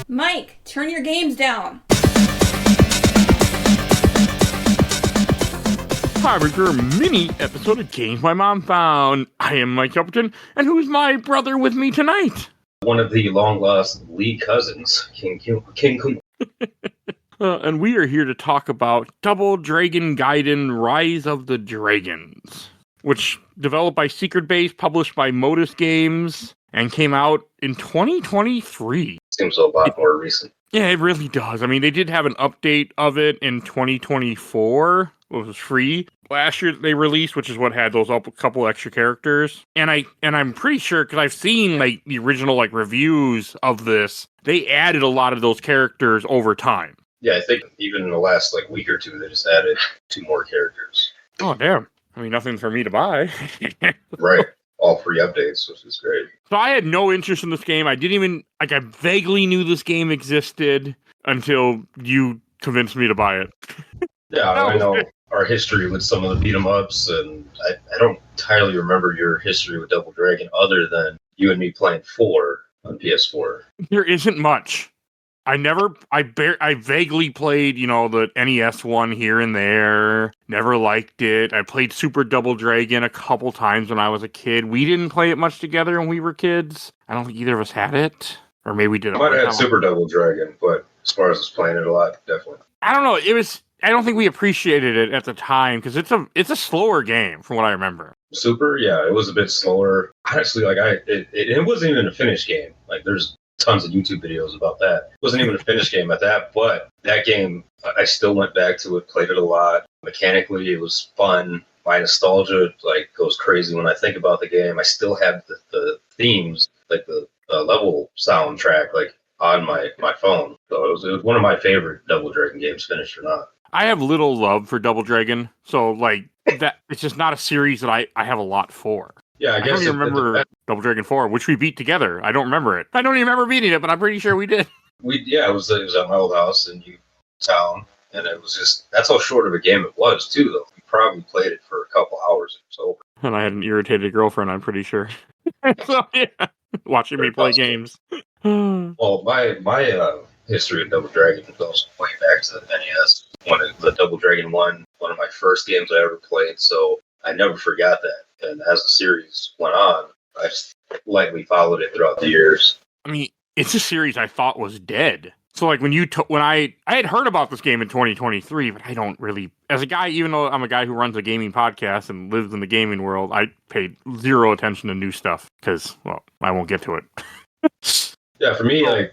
Mike, turn your games down. Hi, we're your mini episode of Games My Mom Found. I am Mike Albertin, and who's my brother with me tonight? One of the long-lost Lee cousins, King Kuma. And we are here to talk about Double Dragon Gaiden Rise of the Dragons, which developed by Secret Base, published by Modus Games, and came out in 2023. Seems a lot more recent. Yeah, it really does. I mean, they did have an update of it in 2024. It was free. Last year they released, which is what had those couple extra characters. And I'm pretty sure, because I've seen like the original like reviews of this, they added a lot of those characters over time. Yeah, I think even in the last like week or two, they just added 2 more characters. Oh, damn. I mean, nothing for me to buy. Right. All free updates, which is great. So I had no interest in this game. I didn't even, like, I vaguely knew this game existed until you convinced me to buy it. Yeah, I know our history with some of the beat-em-ups, and I don't entirely remember your history with Double Dragon other than you and me playing 4 on PS4. There isn't much. I vaguely played, the NES one here and there. Never liked it. I played Super Double Dragon a couple times when I was a kid. We didn't play it much together when we were kids. I don't think either of us had it. Or maybe we did. I might have had Super Double Dragon, but as far as us playing it a lot, definitely. I don't know. I don't think we appreciated it at the time because it's a slower game from what I remember. Super, yeah, it was a bit slower. Honestly, like it wasn't even a finished game. Like there's tons of YouTube videos about that. It wasn't even a finished game at that, but that game, I still went back to it, played it a lot. Mechanically, it was fun. My nostalgia like goes crazy when I think about the game. I still have the themes, like the level soundtrack, like on my phone. So it was one of my favorite Double Dragon games, finished or not. I have little love for Double Dragon, so like that it's just not a series that I have a lot for. Yeah, I guess. I don't even remember Double Dragon 4, which we beat together. I don't remember it. I don't even remember beating it, but I'm pretty sure we did. It was at my old house in town, and it was just, that's how short of a game it was, too, though. We probably played it for a couple hours, and it was over. And I had an irritated girlfriend, I'm pretty sure. So, yeah, watching me play games. Well, my history of Double Dragon goes way back to the NES. The Double Dragon 1, one of my first games I ever played, so I never forgot that. And as the series went on, I just lightly followed it throughout the years. I mean, it's a series I thought was dead. So, like, when I had heard about this game in 2023, but I don't really, as a guy, even though I'm a guy who runs a gaming podcast and lives in the gaming world, I paid zero attention to new stuff because, well, I won't get to it. Yeah, for me, I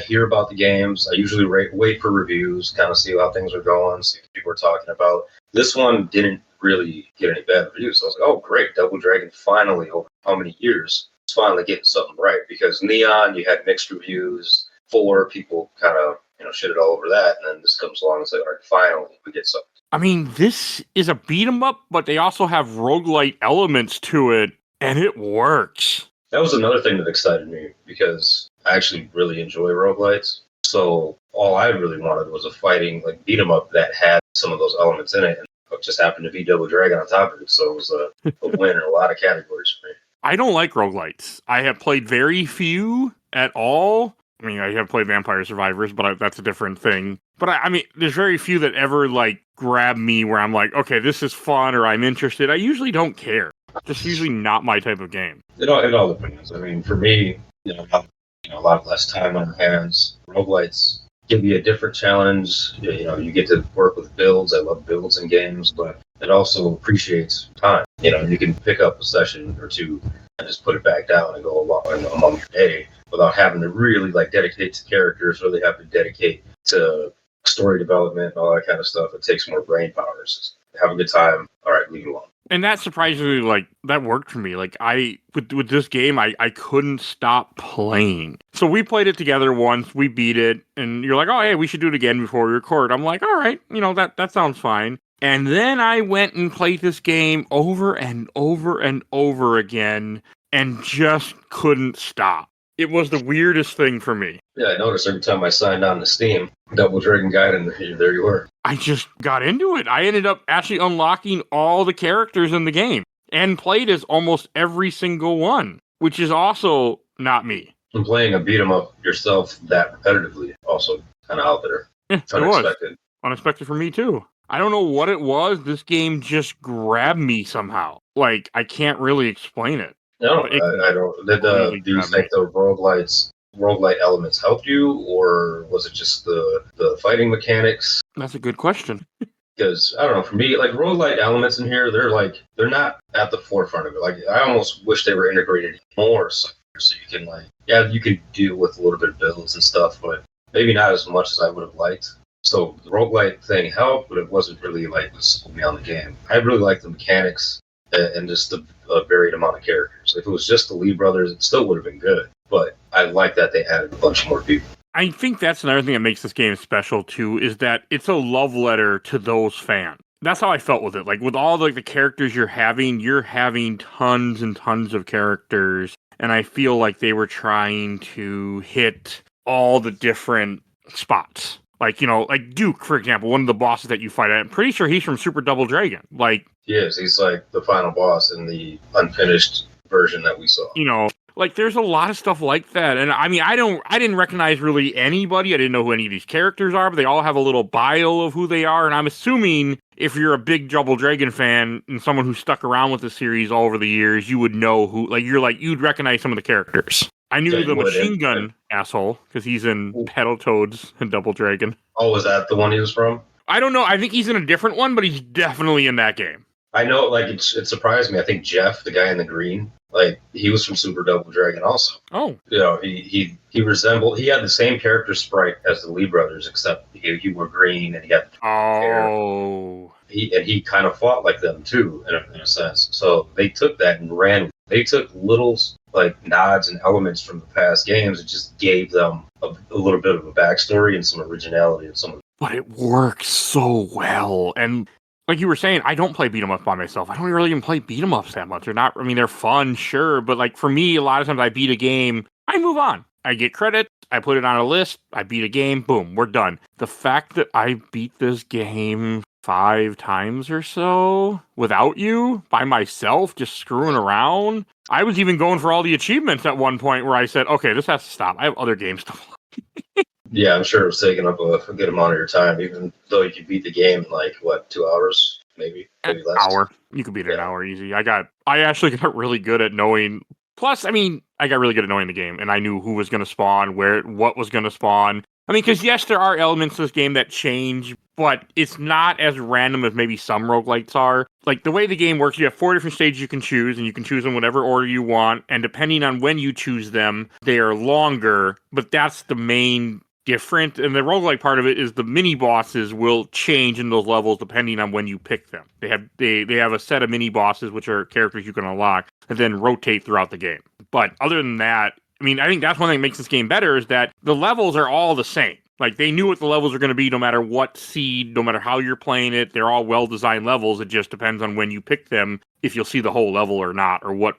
hear about the games. I usually wait for reviews, kind of see how things are going, see what people are talking about. This one didn't really get any bad reviews. So I was like, oh, great, Double Dragon finally, over how many years, it's finally getting something right. Because Neon, you had mixed reviews. 4, people kind of, shitted all over that. And then this comes along and say, all right, finally, we get something. I mean, this is a beat 'em up, but they also have roguelite elements to it, and it works. That was another thing that excited me because I actually really enjoy roguelites. So all I really wanted was a fighting like beat 'em up that had some of those elements in it, and it just happened to be Double Dragon on top of it. So it was a win in a lot of categories for me. I don't like roguelites. I have played very few at all. I mean, I have played Vampire Survivors, but that's a different thing. But I mean, there's very few that ever like grab me where I'm like, okay, this is fun or I'm interested. I usually don't care. Just usually not my type of game. It all depends. I mean, for me, a lot less time on your hands. Roguelites give you a different challenge. You get to work with builds. I love builds in games, but it also appreciates time. You can pick up a session or two and just put it back down and go along your day without having to really like dedicate to characters, really have to dedicate to story development and all that kind of stuff. It takes more brain power. Just have a good time. All right, leave it alone. And that surprisingly, like, that worked for me. Like, with this game, I couldn't stop playing. So we played it together once, we beat it, and you're like, oh, hey, we should do it again before we record. I'm like, all right, that sounds fine. And then I went and played this game over and over and over again, and just couldn't stop. It was the weirdest thing for me. Yeah, I noticed every time I signed on to Steam, Double Dragon Gaiden, there you were. I just got into it. I ended up actually unlocking all the characters in the game and played as almost every single one, which is also not me. And playing a beat 'em up yourself that repetitively also kind of out there. It was unexpected for me too. I don't know what it was. This game just grabbed me somehow. Like I can't really explain it. No, But it I don't. completely Do you grabbed me. think the roguelite elements helped you, or was it just the fighting mechanics? That's a good question. Because I don't know, for me, like roguelite elements in here, they're not at the forefront of it. Like I almost wish they were integrated more, so you can you could do with a little bit of builds and stuff, but maybe not as much as I would have liked. So the roguelite thing helped, but it wasn't really like what sold me on the game. I really liked the mechanics and just the varied amount of characters. If it was just the Lee brothers, it still would have been good. But I like that they added a bunch more people. I think that's another thing that makes this game special too, is that it's a love letter to those fans. That's how I felt with it. Like with all the characters you're having tons and tons of characters, and I feel like they were trying to hit all the different spots. Like, like Duke, for example, one of the bosses that you fight at, I'm pretty sure he's from Super Double Dragon. Like, he is. He's like the final boss in the unfinished version that we saw. Like there's a lot of stuff like that. And I mean, I didn't recognize really anybody. I didn't know who any of these characters are, but they all have a little bio of who they are. And I'm assuming if you're a big Double Dragon fan and someone who stuck around with the series all over the years, you would know who, you'd recognize some of the characters. I knew the machine gun asshole because he's in Battletoads and Double Dragon. Oh, was that the one he was from? I don't know. I think he's in a different one, but he's definitely in that game. I know, it surprised me. I think Jeff, the guy in the green, he was from Super Double Dragon also. Oh. He resembled, he had the same character sprite as the Lee brothers, except he wore green and he had hair. He kind of fought like them too, in a sense. So they took that and ran. They took little nods and elements from the past games and just gave them a little bit of a backstory and some originality and some. But it works so well. And like you were saying, I don't play beat 'em up by myself. I don't really even play beat 'em ups that much. They're fun, sure, but for me, a lot of times I beat a game, I move on. I get credit, I put it on a list, I beat a game, boom, we're done. The fact that I beat this game 5 times or so without you, by myself, just screwing around. I was even going for all the achievements at one point where I said, okay, this has to stop. I have other games to play. Yeah, I'm sure it was taking up a good amount of your time, even though you could beat the game in 2 hours, maybe less. Hour. You could beat it an hour easy. I actually got really good at knowing. Plus, I got really good at knowing the game, and I knew who was going to spawn, what was going to spawn. Because yes, there are elements to this game that change, but it's not as random as maybe some roguelites are. Like, the way the game works, you have 4 different stages you can choose, and you can choose them whatever order you want, and depending on when you choose them, they are longer, but that's the main different. And the roguelike part of it is the mini bosses will change in those levels depending on when you pick them. They have a set of mini bosses, which are characters you can unlock, and then rotate throughout the game. But other than that, I think that's one thing that makes this game better is that the levels are all the same. Like, they knew what the levels are going to be no matter what seed, no matter how you're playing it. They're all well-designed levels. It just depends on when you pick them, if you'll see the whole level or not, or what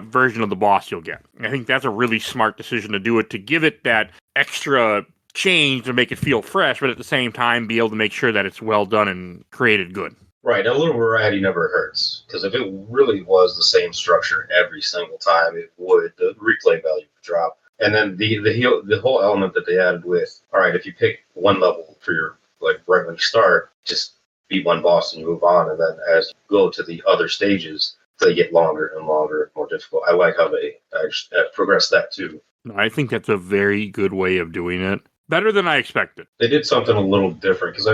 version of the boss you'll get. I think that's a really smart decision to do it, to give it that extra change to make it feel fresh, but at the same time be able to make sure that it's well done and created good. Right, a little variety never hurts, because if it really was the same structure every single time, the replay value would drop. And then the whole element that they added with, all right, if you pick one level for your, right when you start, just beat one boss and you move on, and then as you go to the other stages, they get longer and longer, more difficult. I like how they progressed that too. I think that's a very good way of doing it. Better than I expected. They did something a little different, because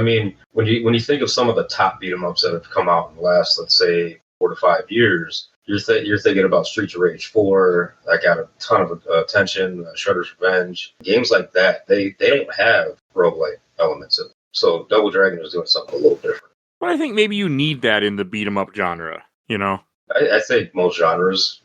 when you think of some of the top beat 'em ups that have come out in the last, let's say, 4 to 5 years, you're thinking about Streets of Rage 4. That got a ton of attention. Shredder's Revenge, games like that. They don't have roguelike elements in them. So Double Dragon was doing something a little different. But I think maybe you need that in the beat 'em up genre. I think most genres.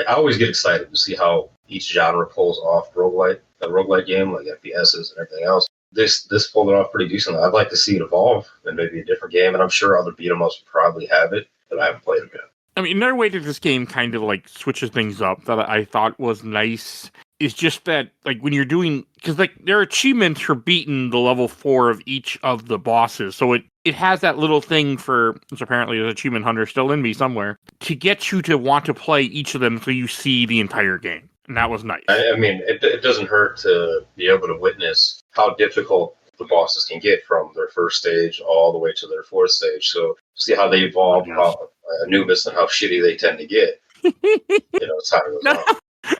I always get excited to see how each genre pulls off a roguelike game, like FPSs and everything else. This pulled it off pretty decently. I'd like to see it evolve and maybe a different game, and I'm sure other beat 'em ups probably have it, but I haven't played it yet. Another way that this game kind of switches things up that I thought was nice is just that, when you're doing, because there are achievements for beating the level 4 of each of the bosses, so it has that little thing for, which apparently there's achievement hunter still in me somewhere, to get you to want to play each of them so you see the entire game. and that was nice. I mean, it doesn't hurt to be able to witness how difficult the bosses can get from their first stage all the way to their fourth stage. So see how they evolve, how Anubis and how shitty they tend to get. As time goes on.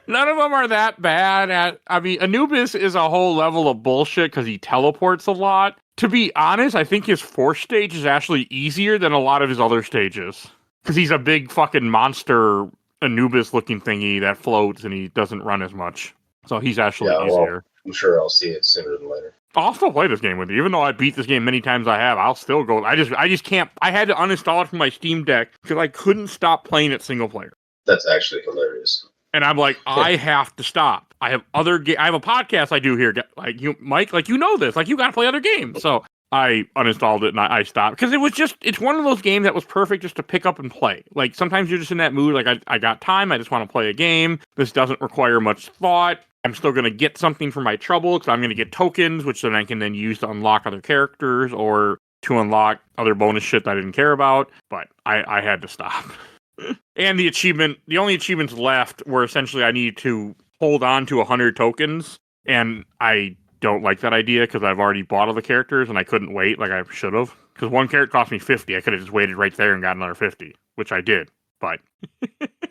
None of them are that bad. I mean, Anubis is a whole level of bullshit because he teleports a lot. To be honest, I think his fourth stage is actually easier than a lot of his other stages. Because he's a big fucking monster Anubis-looking thingy that floats and he doesn't run as much. So he's actually easier. Well, I'm sure I'll see it sooner than later. I'll still play this game with you. Even though I beat this game many times I'll still go. I just can't. I had to uninstall it from my Steam Deck because I couldn't stop playing it single player. That's actually hilarious. And I'm like, I have to stop. I have I have a podcast I do here. Like you, Mike, like you know this. Like you got to play other games. So I uninstalled it and I stopped because it's one of those games that was perfect just to pick up and play. Like sometimes you're just in that mood. Like I got time. I just want to play a game. This doesn't require much thought. I'm still going to get something for my trouble because I'm going to get tokens, which then I can then use to unlock other characters or to unlock other bonus shit that I didn't care about. But I had to stop. And the only achievements left were essentially I needed to hold on to 100 tokens, and I don't like that idea because I've already bought all the characters and I couldn't wait like I should have. Because one character cost me 50, I could have just waited right there and got another 50, which I did. But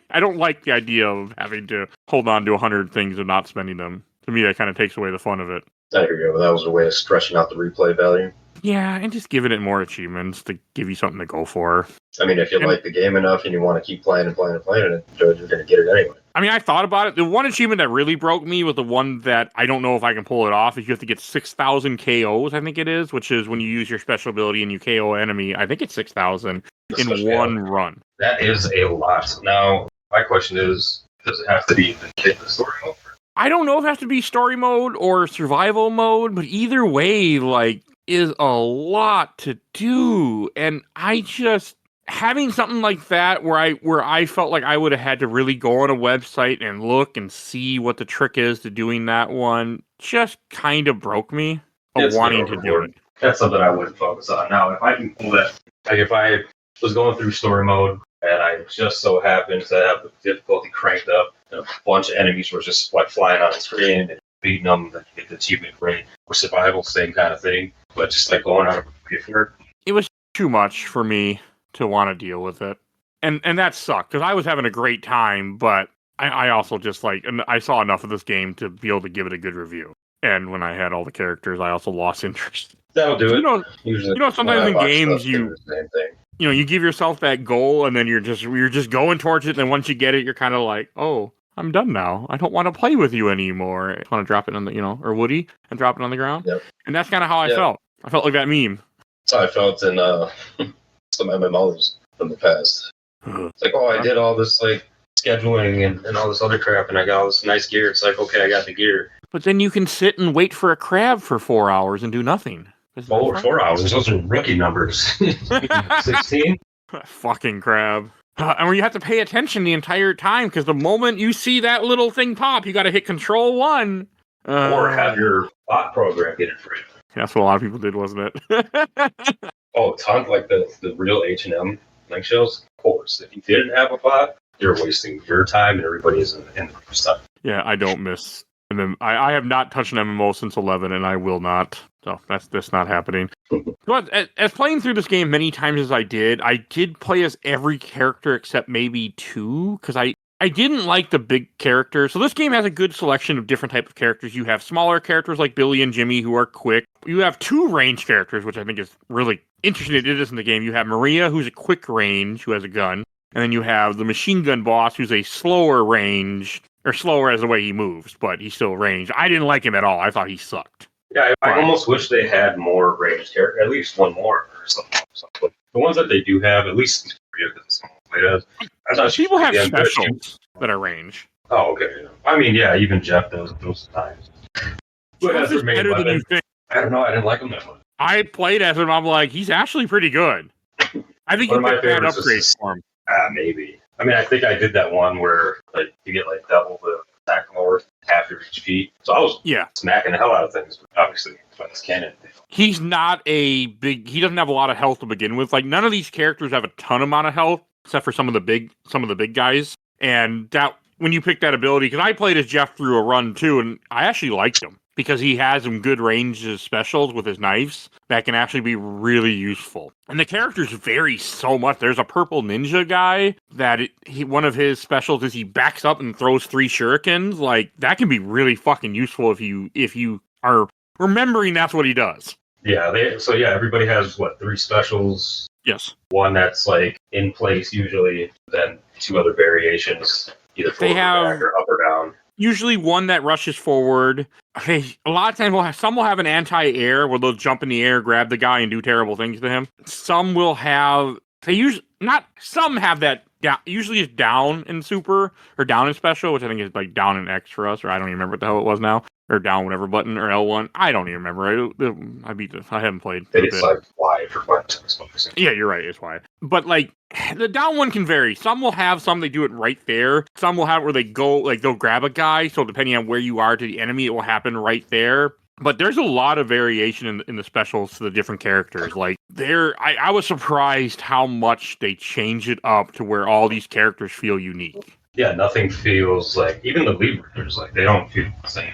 I don't like the idea of having to hold on to 100 things and not spending them. To me, that kind of takes away the fun of it. There you go. That was a way of stretching out the replay value. Yeah, and just giving it more achievements to give you something to go for. I mean, if you like the game enough and you want to keep playing and playing and playing it, you're going to get it anyway. I mean, I thought about it. The one achievement that really broke me was the one that I don't know if I can pull it off. Is you have to get 6,000 KOs, I think it is, which is when you use your special ability and you KO enemy. I think it's 6,000 in one run. That is a lot. Now, my question is, does it have to be in the story mode? I don't know if it has to be story mode or survival mode, but either way, like, is a lot to do. And I just... having something like that where I felt like I would have had to really go on a website and look and see what the trick is to doing that one just kind of broke me of wanting to do it. That's something I wouldn't focus on. Now, if I can pull that, like if I was going through story mode and I just so happened to have the difficulty cranked up and a bunch of enemies were just like flying on the screen and beating them, then you get the achievement rate or survival, same kind of thing. But just like going on a gift card. It was too much for me to want to deal with it. And that sucked, because I was having a great time, but I also just and I saw enough of this game to be able to give it a good review. And when I had all the characters, I also lost interest. That'll do it. Usually, sometimes in games you give yourself that goal and then you're just going towards it, and then once you get it, you're kind of like, oh, I'm done now. I don't want to play with you anymore. I want to drop it on the, or Woody, and drop it on the ground. Yep. And that's kind of how I felt. I felt like that meme. That's how I felt in some MMOs from the past. It's like, I did all this scheduling and all this other crap, and I got all this nice gear. It's like, okay, I got the gear. But then you can sit and wait for a crab for 4 hours and do nothing. 4 hours? Those are rookie numbers. 16? Fucking crab. And where you have to pay attention the entire time, because the moment you see that little thing pop, you got to hit Control 1. Or have your bot program get it for you. That's what a lot of people did, wasn't it? Tons like the real H&M eggshells. Of course, if you didn't have a bot, you're wasting your time and everybody's in the stuff. Yeah, I don't miss. And then I have not touched an MMO since 11, and I will not. So that's not happening. But as playing through this game many times as I did play as every character except maybe 2, because I didn't like the big characters. So this game has a good selection of different type of characters. You have smaller characters like Billy and Jimmy who are quick. You have 2 range characters, which I think is really interesting. It is in the game. You have Maria, who's a quick range, who has a gun. And then you have the machine gun boss, who's a slower range, or slower as the way he moves, but he's still ranged. I didn't like him at all. I thought he sucked. Yeah, I almost wish they had more ranged characters, at least one more or something. The ones that they do have, at least people have specials that are range. Oh, okay. I mean, yeah, even Jeff does those times. But as better than you think. I don't know. I didn't like him that much. I played as him. I'm like, he's actually pretty good. I think you get bad upgrades for him. Maybe. I mean, I think I did that one where you get double the attack power, half your HP. So I was smacking the hell out of things. Obviously, by this cannon. He's not he doesn't have a lot of health to begin with. None of these characters have a ton amount of health, except for some of the big guys. And that when you pick that ability, because I played as Jeff through a run too, and I actually liked him because he has some good ranges specials with his knives that can actually be really useful. And the characters vary so much. There's a purple ninja guy that one of his specials is he backs up and throws 3 shurikens. Like, that can be really fucking useful if you are remembering that's what he does. Yeah, everybody has 3 specials. Yes. One that's like in place usually, then 2 other variations, either forward or back or up or down. Usually one that rushes forward. Okay, a lot of times some will have an anti-air where they'll jump in the air, grab the guy, and do terrible things to him. Some will have some have that. Yeah, usually it's down in super or down in special, which I think is like down in X for us, or I don't even remember what the hell it was now, or down whatever button or L1. I don't even remember. I beat this. I haven't played. It's like Y for buttons. Yeah, you're right. It's Y. But like the down one can vary. Some will have some they do it right there. Some will have where they go like they'll grab a guy. So depending on where you are to the enemy, it will happen right there. But there's a lot of variation in the specials to the different characters. Like I was surprised how much they change it up to where all these characters feel unique. Yeah, nothing feels like, even the lead breakers, like they don't feel the same.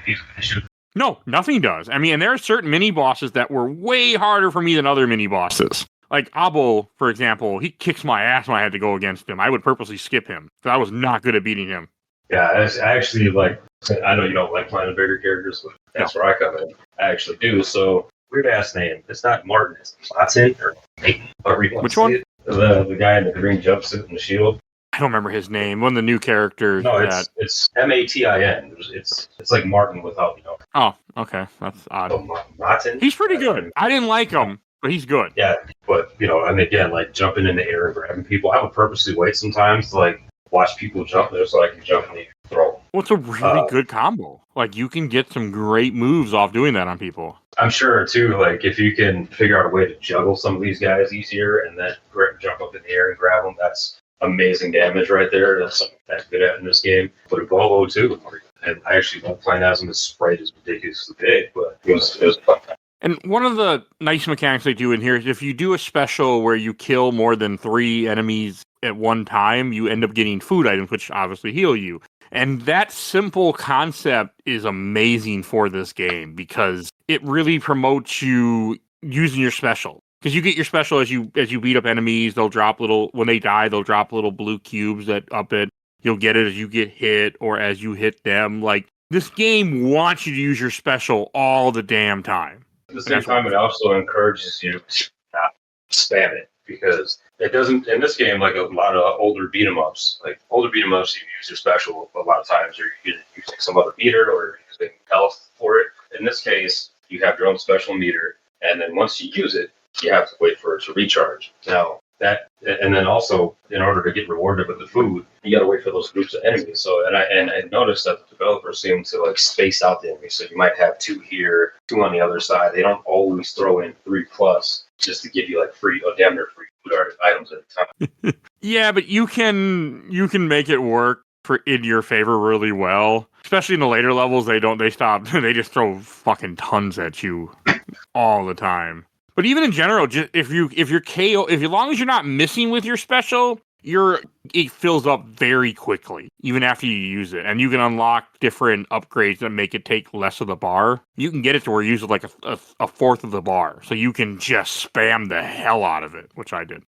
No, nothing does. I mean, and there are certain mini bosses that were way harder for me than other mini bosses. Like Abo, for example, he kicks my ass when I had to go against him. I would purposely skip him because I was not good at beating him. Yeah, I actually like. I know you don't like playing the bigger characters, but that's where I come in. I actually do. So weird ass name. It's not Martin. It's Latin or Nathan. Which one? It. The guy in the green jumpsuit and the shield. I don't remember his name. One of the new characters. No, it's Matin. It's like Martin without Oh, okay, that's odd. So Martin. He's pretty good. I didn't like him, but he's good. Yeah, but and again, like jumping in the air and grabbing people, I would purposely wait sometimes to like watch people jump there so I can jump and throw. Well, it's a really good combo. Like you can get some great moves off doing that on people. I'm sure too. Like if you can figure out a way to juggle some of these guys easier and then jump up in the air and grab them, that's amazing damage right there. That's something that's good at in this game. But a Bolo too. And I actually love playing as him. His sprite is ridiculously big, but it was fun. And one of the nice mechanics they do in here is if you do a special where you kill more than 3 enemies at one time, you end up getting food items, which obviously heal you. And that simple concept is amazing for this game because it really promotes you using your special. Because you get your special as you beat up enemies, they'll drop when they die, they'll drop little blue cubes that up it. You'll get it as you get hit or as you hit them. Like, this game wants you to use your special all the damn time. At the same time, it also encourages you to not spam it because it doesn't, in this game, like a lot of older beat 'em ups, you use your special a lot of times, or you're using some other meter or you're using health for it. In this case, you have your own special meter, and then once you use it, you have to wait for it to recharge. Now, and then also, in order to get rewarded with the food, you got to wait for those groups of enemies. So, and I noticed that the developers seem to like space out the enemies. So you might have 2 here, 2 on the other side. They don't always throw in 3+ just to give you like damn near free food items at a time. Yeah, but you can make it work in your favor really well. Especially in the later levels, they stop. They just throw fucking tons at you all the time. But even in general, just if you're KO, as long as you're not missing with your special, it fills up very quickly, even after you use it. And you can unlock different upgrades that make it take less of the bar. You can get it to where you use like a fourth of the bar. So you can just spam the hell out of it, which I did.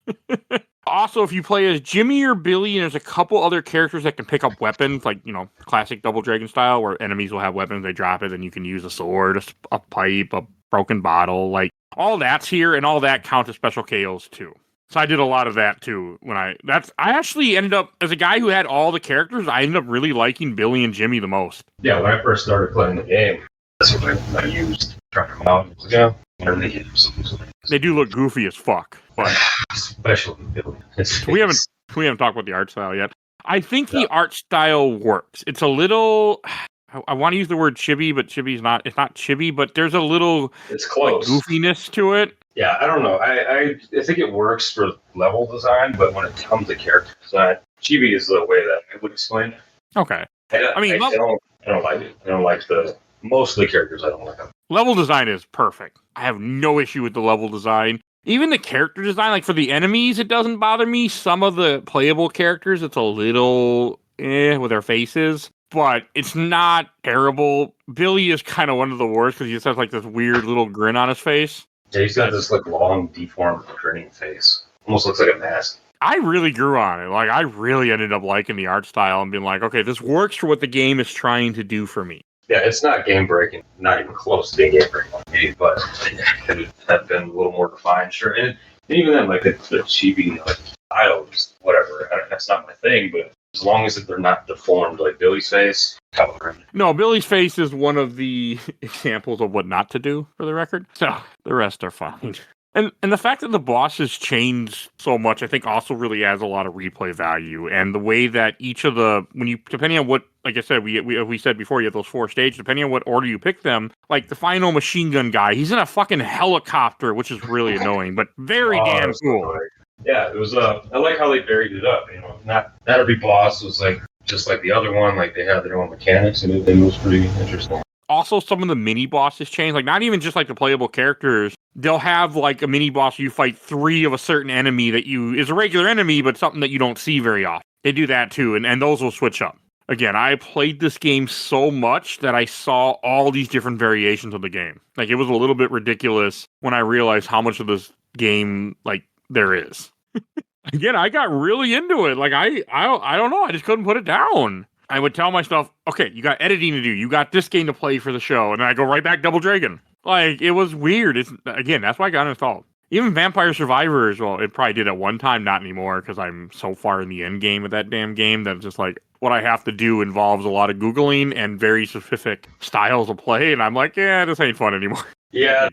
Also, if you play as Jimmy or Billy, and there's a couple other characters that can pick up weapons, like, classic Double Dragon style, where enemies will have weapons, they drop it, and you can use a sword, a pipe, a broken bottle, like, all that's here, and all that counts as special KOs, too. So I did a lot of that, too. I actually ended up, as a guy who had all the characters, I ended up really liking Billy and Jimmy the most. Yeah, when I first started playing the game, that's what I used. Trying them out. Yeah, they do look goofy as fuck. But especially Billy. We haven't talked about the art style yet. I think the art style works. It's a little... I want to use the word chibi, but chibi's not. It's not chibi, but there's a little it's close goofiness to it. Yeah, I don't know. I think it works for level design, but when it comes to character design, chibi is the way that I would explain it. Okay. I don't like it. I don't like most of the characters. I don't like them. Level design is perfect. I have no issue with the level design. Even the character design, like for the enemies, it doesn't bother me. Some of the playable characters, it's a little with their faces, but it's not terrible. Billy is kind of one of the worst because he just has like this weird little grin on his face. Yeah, he's got this like long, deformed, grinning face. Almost looks like a mask. I really grew on it. Like, I really ended up liking the art style and being like, okay, this works for what the game is trying to do for me. Yeah, it's not game breaking, not even close to being game breaking on me, but it could have been a little more defined, sure. And even then, like the chibi like styles, whatever. That's not my thing, but as long as they're not deformed like Billy's face, however. No, Billy's face is one of the examples of what not to do, for the record. So the rest are fine. And the fact that the bosses change so much, I think also really adds a lot of replay value. And the way that each of depending on what, like I said, we said before, you have those 4 stages, depending on what order you pick them, like the final machine gun guy, he's in a fucking helicopter, which is really annoying, but very damn cool. Yeah, it was, I like how they varied it up, not every boss was like, just like the other one, like they had their own mechanics, and it was pretty interesting. Also, some of the mini bosses change, like not even just like the playable characters. They'll have like a mini boss where you fight 3 of a certain enemy that is a regular enemy, but something that you don't see very often. They do that too, and those will switch up. Again, I played this game so much that I saw all these different variations of the game. Like, it was a little bit ridiculous when I realized how much of this game, like, there is. Again, I got really into it. Like, I don't know, I just couldn't put it down. I would tell myself, okay, you got editing to do. You got this game to play for the show. And then I go right back Double Dragon. Like, it was weird. Again, that's why I got it installed. Even Vampire Survivors, well, it probably did at one time, not anymore, because I'm so far in the end game of that damn game that it's just like, what I have to do involves a lot of Googling and very specific styles of play. And I'm like, yeah, this ain't fun anymore. Yeah,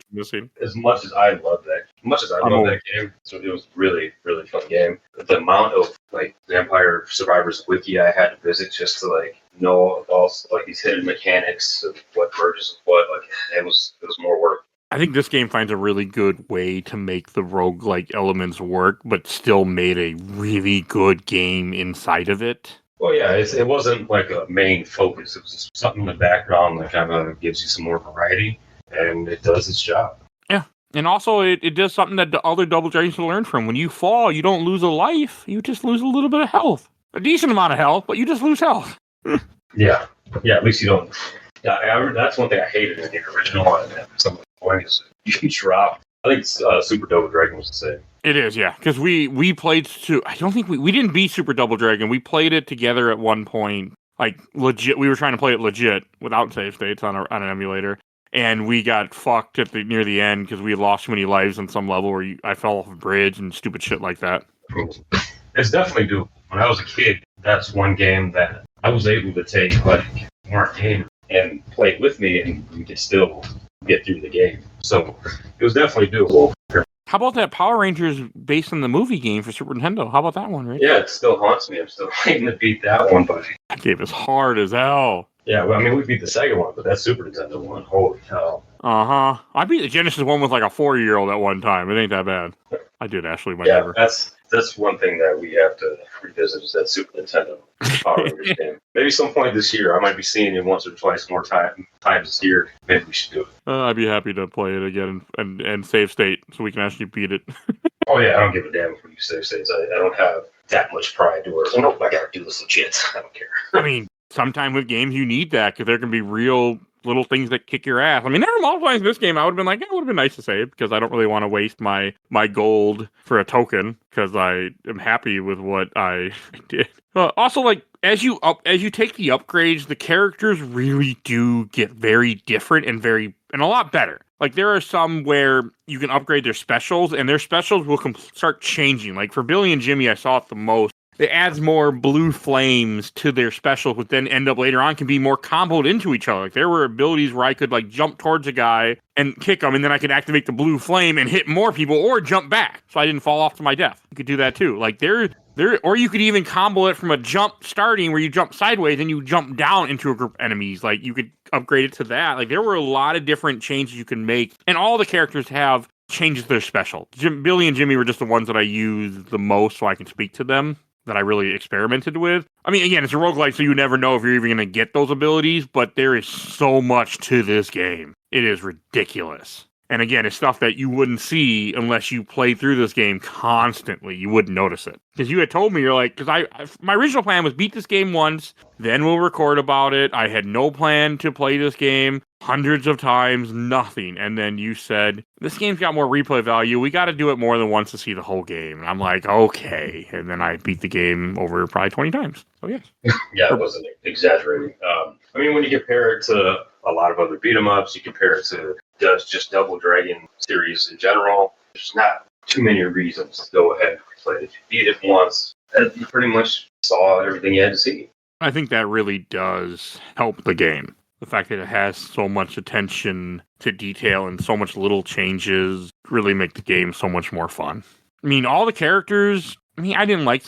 as much as I love that game, so it was really, really fun game. The amount of like Vampire Survivors wiki I had to visit just to like know all like these hidden mechanics of what merges with what, like it was more work. I think this game finds a really good way to make the roguelike elements work, but still made a really good game inside of it. Well, yeah, it wasn't like a main focus. It was just something in the background that kind of gives you some more variety. And it does its job. Yeah. And also, it does something that the other Double Dragons can learn from. When you fall, you don't lose a life. You just lose a little bit of health. A decent amount of health, but you just lose health. Yeah. Yeah, at least you don't. Yeah, that's one thing I hated in the original. And some of the points you can drop. I think Super Double Dragon was the same. It is, yeah. Because we played I don't think we didn't beat Super Double Dragon. We played it together at one point. Like, legit. We were trying to play it legit without save states on an emulator. And we got fucked near the end because we had lost too many lives on some level where I fell off a bridge and stupid shit like that. It's definitely doable. When I was a kid, that's one game that I was able to take like more game and play it with me, and we could still get through the game. So it was definitely doable. How about that Power Rangers based on the movie game for Super Nintendo? How about that one, right? Yeah, it still haunts me. I'm still waiting to beat that one, but that game is hard as hell. Yeah, well, I mean, we beat the Sega one, but that Super Nintendo one, holy hell. Uh-huh. I beat the Genesis one with like a 4-year-old at one time. It ain't that bad. I did, Ashley, my neighbor. That's one thing that we have to revisit is that Super Nintendo Power Rangers game. Maybe some point this year. I might be seeing you once or twice more times this year. Maybe we should do it. I'd be happy to play it again and save state so we can actually beat it. Oh, yeah, I don't give a damn if we save states. I don't have that much pride to where, oh, no, I gotta do this legit. I don't care. I mean, sometime with games you need that because there can be real little things that kick your ass. I mean, there were multiple times in this game I would have been like, it would have been nice to save because I don't really want to waste my gold for a token because I am happy with what I did. Also, like, as you take the upgrades, the characters really do get very different and a lot better. Like, there are some where you can upgrade their specials, and their specials will start changing. Like, for Billy and Jimmy, I saw it the most. It adds more blue flames to their specials, which then end up later on can be more comboed into each other. Like, there were abilities where I could, like, jump towards a guy and kick him, and then I could activate the blue flame and hit more people or jump back, so I didn't fall off to my death. You could do that, too. Like, or you could even combo it from a jump starting where you jump sideways and you jump down into a group of enemies. Like, you could upgrade it to that. Like, there were a lot of different changes you can make, and all the characters have changes to their special. Billy and Jimmy were just the ones that I used the most so I can speak to them, that I really experimented with. I mean, again, it's a roguelike, so you never know if you're even going to get those abilities, but there is so much to this game. It is ridiculous. And again, it's stuff that you wouldn't see unless you play through this game constantly. You wouldn't notice it. Because you had told me, you're like, because my original plan was beat this game once, then we'll record about it. I had no plan to play this game hundreds of times, nothing. And then you said, this game's got more replay value. We got to do it more than once to see the whole game. And I'm like, okay. And then I beat the game over probably 20 times. So yes. Yeah, it wasn't exaggerating. I mean, when you compare it to a lot of other beat 'em ups, you compare it to just Double Dragon series in general, there's not too many reasons to go ahead and play it. If you beat it once, you pretty much saw everything you had to see. I think that really does help the game. The fact that it has so much attention to detail and so much little changes really make the game so much more fun. I mean, all the characters, I didn't like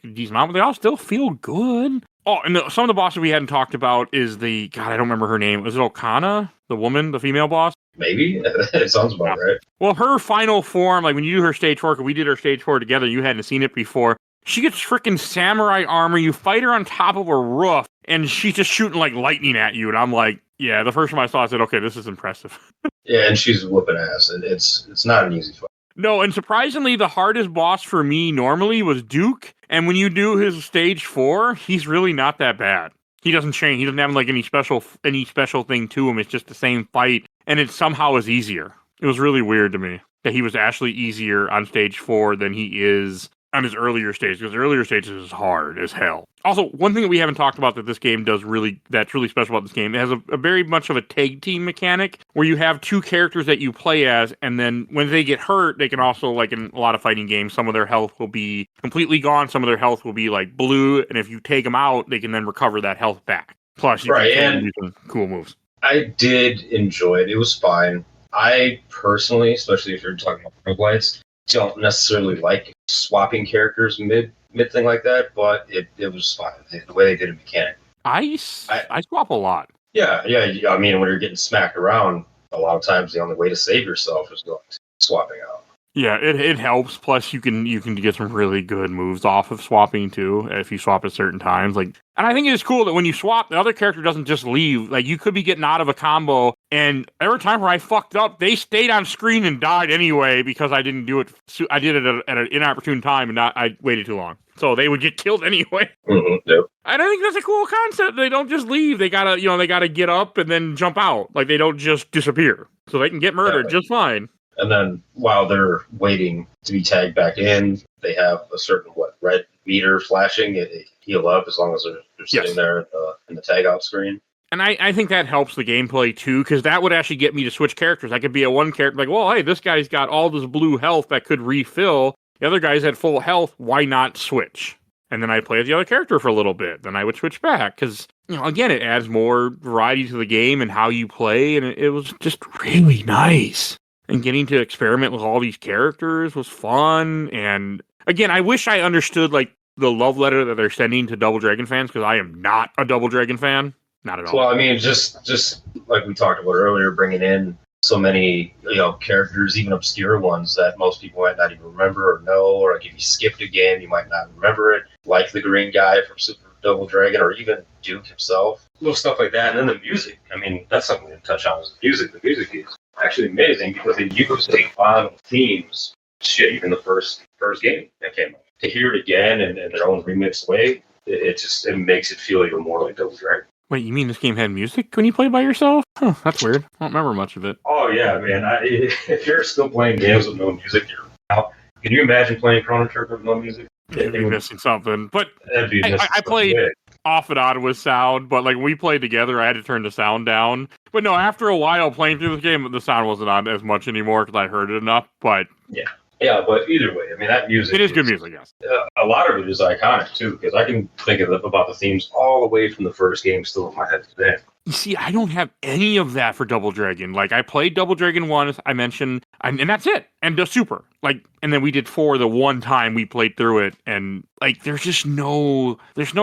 these mounts, but they all still feel good. Oh, and some of the bosses we hadn't talked about is I don't remember her name. Was it Okana? The woman, the female boss? Maybe. It sounds about right. Well, her final form, like when you do her stage 4, because we did her stage 4 together, you hadn't seen it before. She gets freaking samurai armor. You fight her on top of a roof, and she's just shooting like lightning at you. And I'm like, yeah, the first time I saw it, I said, okay, this is impressive. Yeah, and she's whooping ass. It's not an easy fight. No, and surprisingly, the hardest boss for me normally was Duke. And when you do his stage 4, he's really not that bad. He doesn't change. He doesn't have like any special thing to him. It's just the same fight, and it somehow is easier. It was really weird to me that he was actually easier on stage 4 than he is on his earlier stage, because the earlier stages is hard as hell. Also, one thing that we haven't talked about that this game does that's really special about this game, it has a very much of a tag team mechanic where you have two characters that you play as, and then when they get hurt, they can also, like in a lot of fighting games, some of their health will be completely gone, some of their health will be like blue, and if you take them out, they can then recover that health back. Plus, you can do some cool moves. I did enjoy it. It was fine. I personally, especially if you're talking about roguelites, don't necessarily like swapping characters mid thing like that, but it was fine. The way they did it mechanically. I swap a lot. Yeah. I mean, when you're getting smacked around, a lot of times the only way to save yourself is going swapping out. Yeah, it helps. Plus, you can get some really good moves off of swapping too if you swap at certain times. Like, and I think it's cool that when you swap, the other character doesn't just leave. Like, you could be getting out of a combo, and every time where I fucked up, they stayed on screen and died anyway because I didn't do it. I did it at an inopportune time, and I waited too long, so they would get killed anyway. Mm-hmm, yep. And I think that's a cool concept. They don't just leave. They gotta get up and then jump out. Like, they don't just disappear, so they can get murdered just fine. And then while they're waiting to be tagged back in, they have a certain red meter flashing. It heal up as long as they're sitting there in the tag out screen. And I think that helps the gameplay too, because that would actually get me to switch characters. I could be a one character like, well, hey, this guy's got all this blue health that could refill. The other guy's at full health. Why not switch? And then I play as the other character for a little bit. Then I would switch back because, again, it adds more variety to the game and how you play. And it was just really nice. And getting to experiment with all these characters was fun. And again, I wish I understood like the love letter that they're sending to Double Dragon fans, because I am not a Double Dragon fan. Not at all. Well, I mean, just like we talked about earlier, bringing in so many characters, even obscure ones that most people might not even remember or know, or like if you skipped a game, you might not remember it, like the green guy from Super Double Dragon, or even Duke himself, little stuff like that. And then the music. I mean, that's something to touch on is the music. The music is actually amazing because they used a lot of themes, even the first game that came out. To hear it again in their own remixed way, it makes it feel even more like Double Dragon. Wait, you mean this game had music when you play by yourself? Huh, that's weird. I don't remember much of it. Oh yeah, man. If you're still playing games with no music, you're out. Can you imagine playing Chrono Trigger with no music? You'd be missing something. But I played off and on with sound, but like when we played together, I had to turn the sound down. But no, after a while playing through the game, the sound wasn't on as much anymore because I heard it enough. But yeah, but either way, I mean, that music. It is good music, yes. A lot of it is iconic too, because I can think about the themes all the way from the first game still in my head today. You see, I don't have any of that for Double Dragon. Like, I played Double Dragon 1, I mentioned, and that's it. And the Super. like, and then we did 4 the one time we played through it, and like, there's no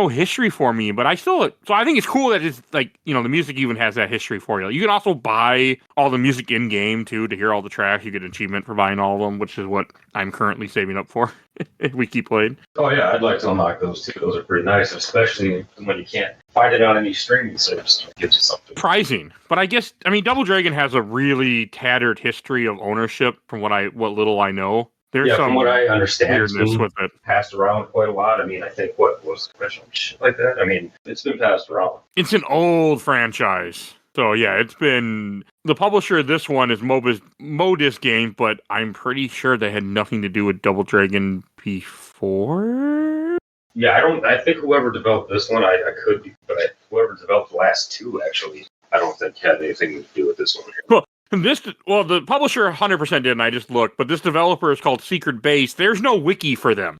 history for me. But so I think it's cool that it's like, the music even has that history for you. You can also buy all the music in game too to hear all the tracks. You get an achievement for buying all of them, which is what I'm currently saving up for if we keep playing. Oh yeah, I'd like to unlock those too. Those are pretty nice, especially when you can't find it on any streaming service. It gives you something. Surprising, but I guess Double Dragon has a really tattered history of ownership from what little I know. There's some from what I understand, weirdness with it. Passed around quite a lot. I mean, I think what was the original shit like that. I mean, it's been passed around. It's an old franchise. So yeah, it's been the publisher of this one is Modus Game, but I'm pretty sure they had nothing to do with Double Dragon before. Yeah, I think whoever developed this one, I could be, but whoever developed the last 2, actually, I don't think had anything to do with this one here. The publisher 100% didn't. I just looked, but this developer is called Secret Base. There's no wiki for them.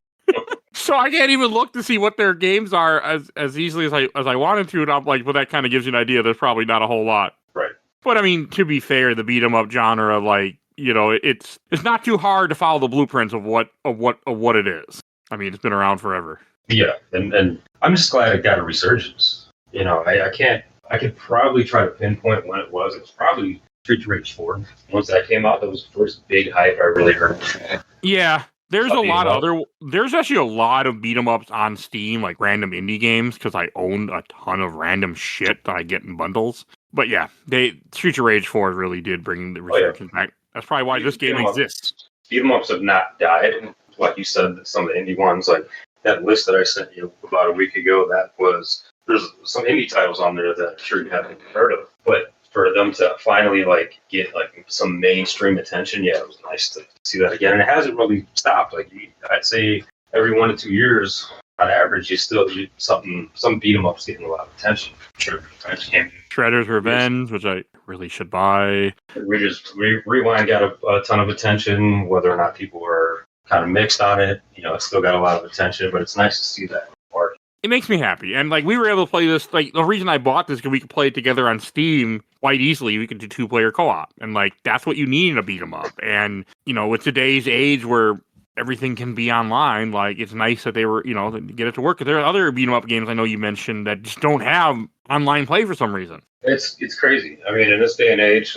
So I can't even look to see what their games are as easily as I wanted to, and I'm like, well, that kind of gives you an idea. There's probably not a whole lot. Right. But I mean, to be fair, the beat 'em up genre, like, it's not too hard to follow the blueprints of what it is. I mean, it's been around forever. Yeah, and I'm just glad it got a resurgence. I could probably try to pinpoint when it was. It was probably Street Rage 4. Once that came out, that was the first big hype I really heard. Yeah. There's actually a lot of beat 'em ups on Steam, like random indie games, because I own a ton of random shit that I get in bundles. But yeah, Street Rage 4 really did bring the resurgence back. That's probably why this game exists. Beat 'em ups have not died. Like you said, some of the indie ones, like that list that I sent you about a week ago, there's some indie titles on there that I'm sure you haven't heard of. But for them to finally get some mainstream attention, yeah, it was nice to see that again. And it hasn't really stopped. I'd say every 1 to 2 years, on average, some beat 'em ups getting a lot of attention. Sure, Shredder's Revenge, which I really should buy. Rewind got a ton of attention. Whether or not people were kind of mixed on it, it still got a lot of attention. But it's nice to see that part. It makes me happy, and we were able to play this. The reason I bought this is because we could play it together on Steam quite easily. We could do 2-player co-op, and that's what you need in a beat 'em up. And with today's age where everything can be online, it's nice that they were to get it to work. Because there are other beat 'em up games I know you mentioned that just don't have online play for some reason. It's crazy. I mean, in this day and age,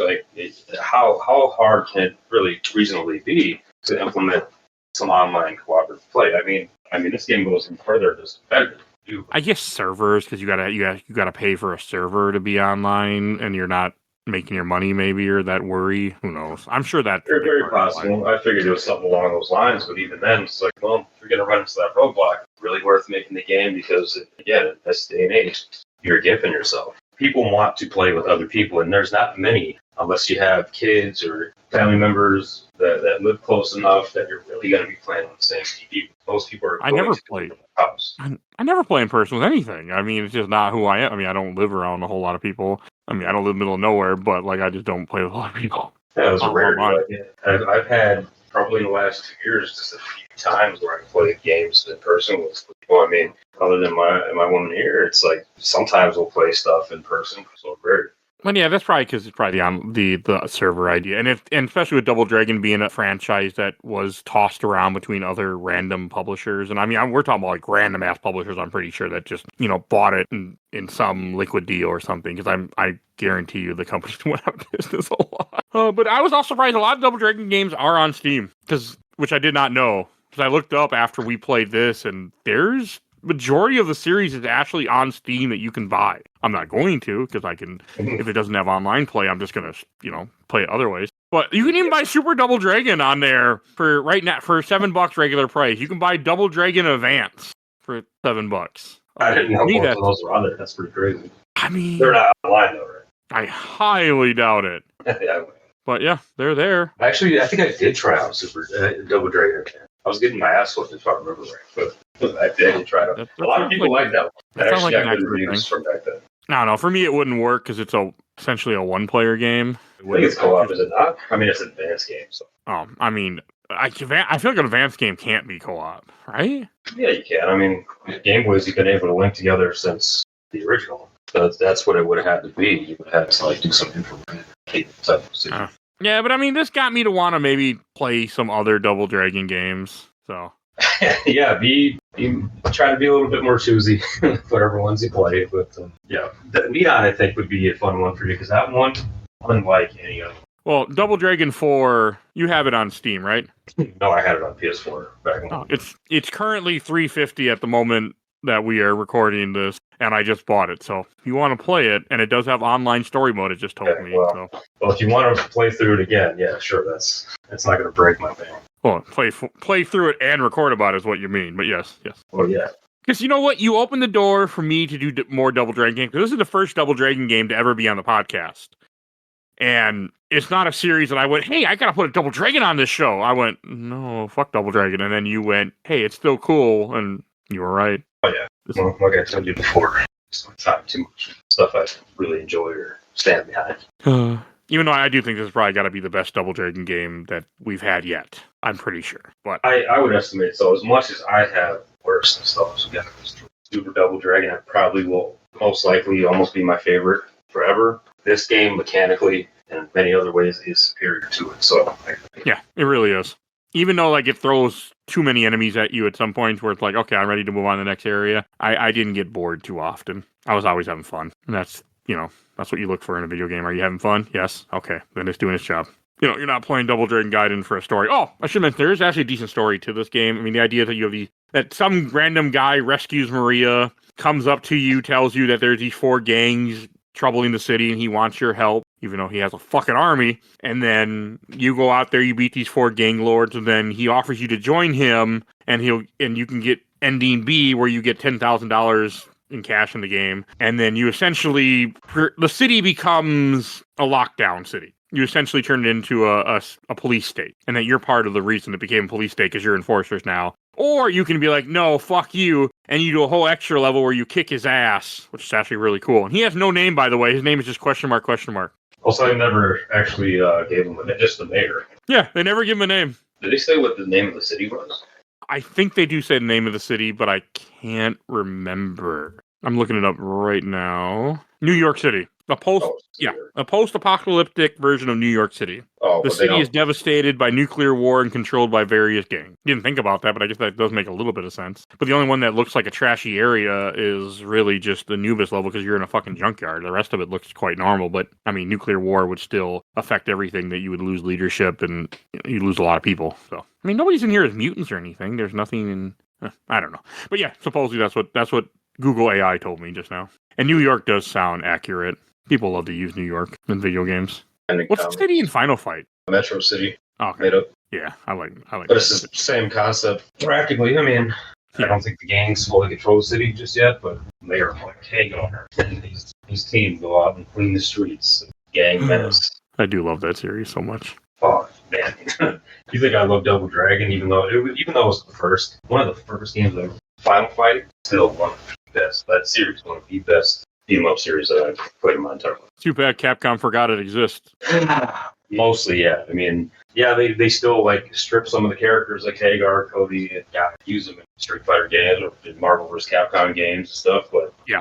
how hard can it really reasonably be to implement some online cooperative play? I mean, this game goes even further. It's better. I guess servers, because you gotta pay for a server to be online, and you're not making your money, maybe, or that worry. Who knows? I'm sure that's very possible. I figured it was something along those lines, but even then, it's if you're gonna run into that roadblock, it's really worth making the game because, again, in this day and age, you're giving yourself. People want to play with other people, and there's not many, unless you have kids or family members that live close enough that you're really going to be playing with the same people. Most people are. I never play in person with anything. I mean, it's just not who I am. I mean, I don't live around a whole lot of people. I mean, I don't live in the middle of nowhere, but I just don't play with a lot of people. Yeah, it was a rarity. I've had probably in the last 2 years just a few times where I played games in person with people. I mean, other than my woman here, it's sometimes we'll play stuff in person. So very. Well, yeah, that's probably because it's probably the server idea, and especially with Double Dragon being a franchise that was tossed around between other random publishers, and I mean, we're talking about random ass publishers. I'm pretty sure that just bought it in some liquid deal or something. Because I guarantee you the companies went out of business a lot. But I was also surprised a lot of Double Dragon games are on Steam, which I did not know. Because I looked up after we played this, and there's majority of the series is actually on Steam that you can buy. I'm not going to, because I can, if it doesn't have online play, I'm just going to, play it other ways. But you can even buy Super Double Dragon on there for right now for $7 regular price. You can buy Double Dragon Advance for $7. I didn't know both of those were on there. That's pretty crazy. I mean, they're not online though, right? I highly doubt it. Yeah. But yeah, they're there. Actually, I think I did try out Super Double Dragon. I was getting my ass whooped if I remember right, but I did try it out. A lot of people like that one. That actually got good reviews from back then. No, for me it wouldn't work because it's essentially a one-player game. I think it's co-op, is it not? I mean, it's an advanced game, so. Oh, I mean, I feel like an advanced game can't be co-op, right? Yeah, you can. I mean, Game Boys you've been able to link together since the original. So that's what it would have had to be. You would have to do some information type of situation. Yeah, but I mean, this got me to want to maybe play some other Double Dragon games. So Yeah, try to be a little bit more choosy with whatever ones you play. But yeah, the Neon I think would be a fun one for you because that one, unlike any other. Well, Double Dragon 4, you have it on Steam, right? No, I had it on PS4 back when. Oh, it's currently $350 at the moment that we are recording this, and I just bought it. So if you want to play it, and it does have online story mode, it just told me. Well, if you want to play through it again, yeah, sure, that's not going to break my bank. Well, play through it and record about it is what you mean, but yes. Well, yeah. Because you know what? You opened the door for me to do more Double Dragon games. This is the first Double Dragon game to ever be on the podcast. And it's not a series that I went, hey, I got to put a Double Dragon on this show. I went, no, fuck Double Dragon. And then you went, hey, it's still cool. And you were right. Oh, yeah. Well, like I told you before, it's not too much stuff I really enjoy or stand behind. Even though I do think this has probably got to be the best Double Dragon game that we've had yet. I'm pretty sure. But I would estimate so. As much as I have worse stuff together, Super Double Dragon, it probably will most likely almost be my favorite forever. This game, mechanically and many other ways, is superior to it. So yeah, it really is. Even though like it throws too many enemies at you at some points where it's like, okay, I'm ready to move on to the next area. I didn't get bored too often. I was always having fun. And that's what you look for in a video game. Are you having fun? Yes. Okay. Then it's doing its job. You're not playing Double Dragon Gaiden for a story. Oh, I should mention, there is actually a decent story to this game. I mean, the idea that that some random guy rescues Maria, comes up to you, tells you that there's these 4 gangs troubling the city and he wants your help, even though he has a fucking army. And then you go out there, you beat these 4 gang lords, and then he offers you to join him, and you can get ending B, where you get $10,000 in cash in the game. And then you essentially, the city becomes a lockdown city. You essentially turn it into a police state, and that you're part of the reason it became a police state because you're enforcers now. Or you can be like, no, fuck you, and you do a whole extra level where you kick his ass, which is actually really cool. And he has no name, by the way. His name is just question mark. Also, I never actually gave him just the mayor. Yeah, they never give him a name. Did they say what the name of the city was? I think they do say the name of the city, but I can't remember. I'm looking it up right now. New York City. A post-apocalyptic version of New York City. The city is devastated by nuclear war and controlled by various gangs. Didn't think about that, but I guess that does make a little bit of sense. But the only one that looks like a trashy area is really just the Nubis level because you're in a fucking junkyard. The rest of it looks quite normal, but I mean, nuclear war would still affect everything. That you would lose leadership and you'd lose a lot of people. So I mean, nobody's in here as mutants or anything. There's nothing in. I don't know, but yeah, supposedly that's what Google AI told me just now. And New York does sound accurate. People love to use New York in video games. What's the city in Final Fight? Metro City. Oh, okay. Made up. Yeah, I like. But it's the same concept. Practically, I mean, I don't think the gangs fully control the city just yet, but Mayor Hagar and his team go out and clean the streets. Gang menace. I do love that series so much. Oh man, you think I love Double Dragon? Even though it was one of the first games ever. Final Fight, still one of the best. That series, one of the best beat-em-up series that I've played in my entire life. Too bad Capcom forgot it exists. Mostly, yeah. I mean, yeah, they still like strip some of the characters like Hagar, Cody, and use them in Street Fighter games or in Marvel vs. Capcom games and stuff. But yeah,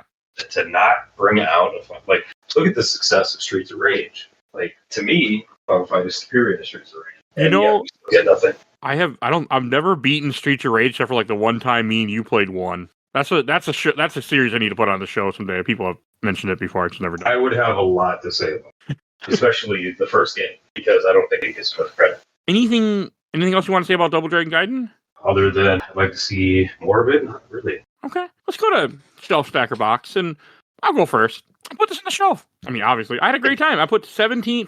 to not bring out look at the success of Streets of Rage. Like to me, Final Fight is superior to Streets of Rage. And we still get nothing. I've never beaten Streets of Rage except for like the one time me and you played one. That's a series I need to put on the show someday. People have mentioned it before. It's never done. I would have a lot to say about it, especially the first game, because I don't think it gets enough credit. Anything else you want to say about Double Dragon Gaiden? Other than I'd like to see more of it? Not really. Okay, let's go to Shelf Stacker Box, and I'll go first. I put this on the shelf. I mean, obviously, I had a great time. I put 17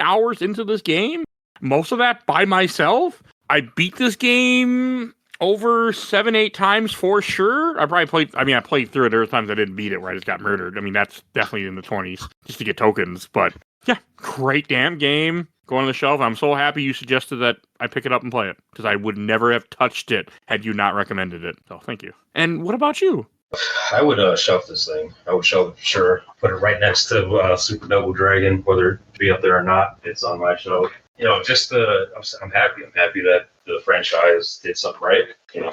hours into this game. Most of that by myself. I beat this game over 7-8 times for sure. I played through it. There were times I didn't beat it where I just got murdered. I mean, that's definitely in the 20s just to get tokens. But yeah, great damn game. Going on the shelf. I'm so happy you suggested that I pick it up and play it because I would never have touched it had you not recommended it. So thank you. And what about you? I would shelf this thing. I would shelf it for sure. Put it right next to Super Double Dragon, whether it be up there or not. It's on my shelf. You know, I'm happy. I'm happy that the franchise did something right. You know,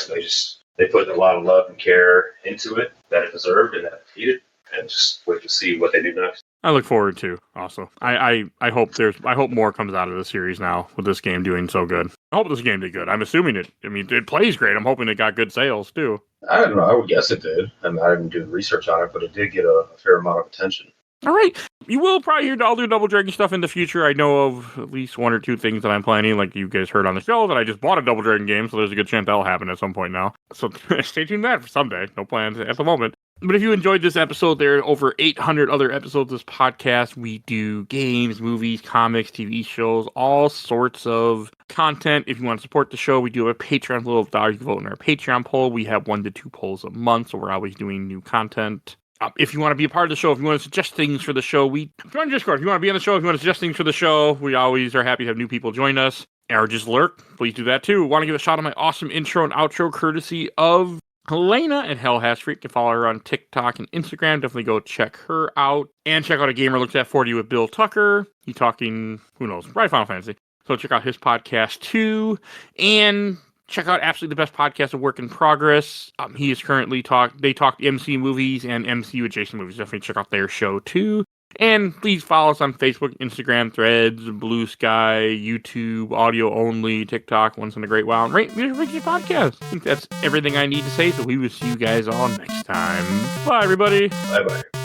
they put a lot of love and care into it that it deserved and that it needed. And just wait to see what they do next. I look forward to also. I hope more comes out of the series now with this game doing so good. I hope this game did good. I'm assuming it plays great. I'm hoping it got good sales too. I don't know. I would guess it did. I mean, I didn't do research on it, but it did get a fair amount of attention. All right. You will probably hear I'll do Double Dragon stuff in the future. I know of at least one or two things that I'm planning, like you guys heard on the show, that I just bought a Double Dragon game, so there's a good chance that'll happen at some point now. So stay tuned for that for someday. No plans at the moment. But if you enjoyed this episode, there are over 800 other episodes of this podcast. We do games, movies, comics, TV shows, all sorts of content. If you want to support the show, we do have a Patreon, a little $1 you can vote in our Patreon poll. We have 1 to 2 polls a month, so we're always doing new content. If you want to be a part of the show, if you want to suggest things for the show, join Discord. If you want to be on the show, if you want to suggest things for the show, we always are happy to have new people join us. Or just lurk, please do that too. Want to give a shout out to my awesome intro and outro courtesy of Helena at Hell Has Freak. You can follow her on TikTok and Instagram. Definitely go check her out. And check out A Gamer Looks at 40 with Bill Tucker. He's talking, who knows, right, Final Fantasy. So check out his podcast too. And check out Absolutely the Best Podcast of Work in Progress. He is currently they talk MC movies and MCU adjacent movies. Definitely check out their show too. And please follow us on Facebook, Instagram, Threads, Blue Sky, YouTube, audio only, TikTok, Once in a Great While, and rate Ricky's podcast. I think that's everything I need to say, so we will see you guys all next time. Bye, everybody. Bye-bye.